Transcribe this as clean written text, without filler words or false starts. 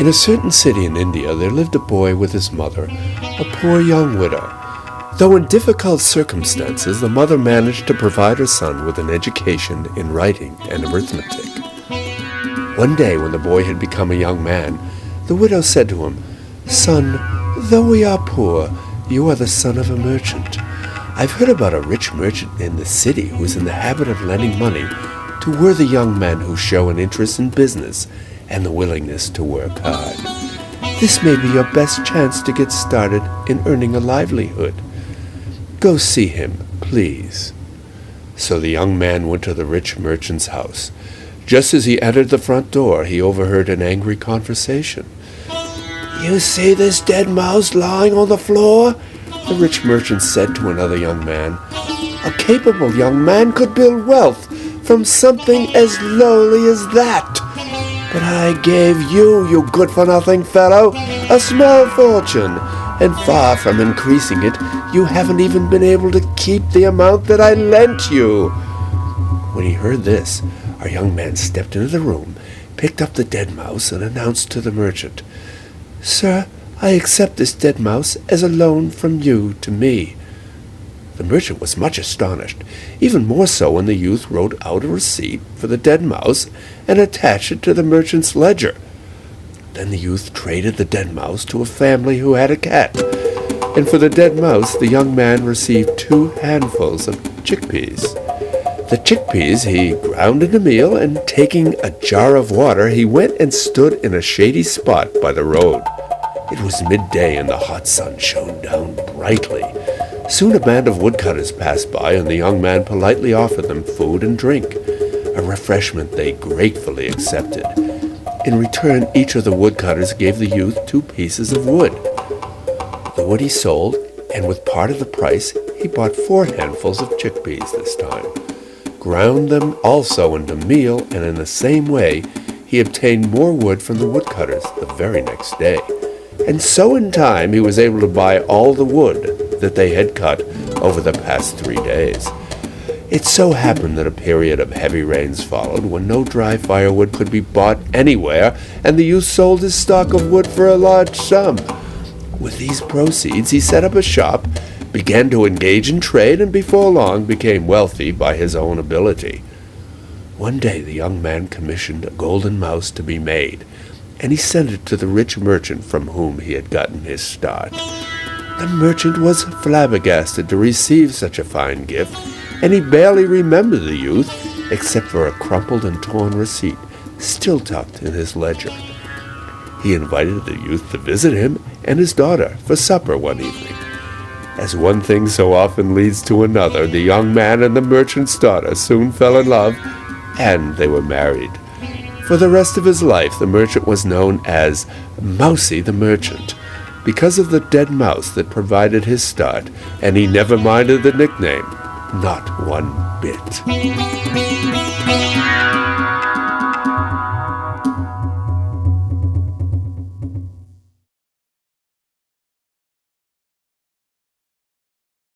In a certain city in India there lived a boy with his mother, a poor young widow. Though in difficult circumstances, the mother managed to provide her son with an education in writing and arithmetic. One day, when the boy had become a young man, the widow said to him, "Son, though we are poor, you are the son of a merchant. I've heard about a rich merchant in the city who is in the habit of lending money to worthy young men who show an interest in business and the willingness to work hard. This may be your best chance to get started in earning a livelihood. Go see him, please." So the young man went to the rich merchant's house. Just as he entered the front door, he overheard an angry conversation. "You see this dead mouse lying on the floor?" the rich merchant said to another young man. "A capable young man could build wealth from something as lowly as that. But I gave you, you good-for-nothing fellow, a small fortune, and far from increasing it, you haven't even been able to keep the amount that I lent you." When he heard this, our young man stepped into the room, picked up the dead mouse, and announced to the merchant, "Sir, I accept this dead mouse as a loan from you to me." The merchant was much astonished, even more so when the youth wrote out a receipt for the dead mouse and attached it to the merchant's ledger. Then the youth traded the dead mouse to a family who had a cat, and for the dead mouse the young man received 2 handfuls of chickpeas. The chickpeas he ground into meal, and taking a jar of water, he went and stood in a shady spot by the road. It was midday, and the hot sun shone down brightly. Soon a band of woodcutters passed by, and the young man politely offered them food and drink, a refreshment they gratefully accepted. In return, each of the woodcutters gave the youth 2 pieces of wood. The wood he sold, and with part of the price, he bought 4 handfuls of chickpeas this time, ground them also into meal, and in the same way he obtained more wood from the woodcutters the very next day. And so in time he was able to buy all the wood that they had cut over the past 3 days. It so happened that a period of heavy rains followed, when no dry firewood could be bought anywhere, and the youth sold his stock of wood for a large sum. With these proceeds he set up a shop, began to engage in trade, and before long became wealthy by his own ability. One day the young man commissioned a golden mouse to be made, and he sent it to the rich merchant from whom he had gotten his start. The merchant was flabbergasted to receive such a fine gift, and he barely remembered the youth, except for a crumpled and torn receipt still tucked in his ledger. He invited the youth to visit him and his daughter for supper one evening. As one thing so often leads to another, the young man and the merchant's daughter soon fell in love, and they were married. For the rest of his life, the merchant was known as Mousie the Merchant, because of the dead mouse that provided his start, and he never minded the nickname, not one bit.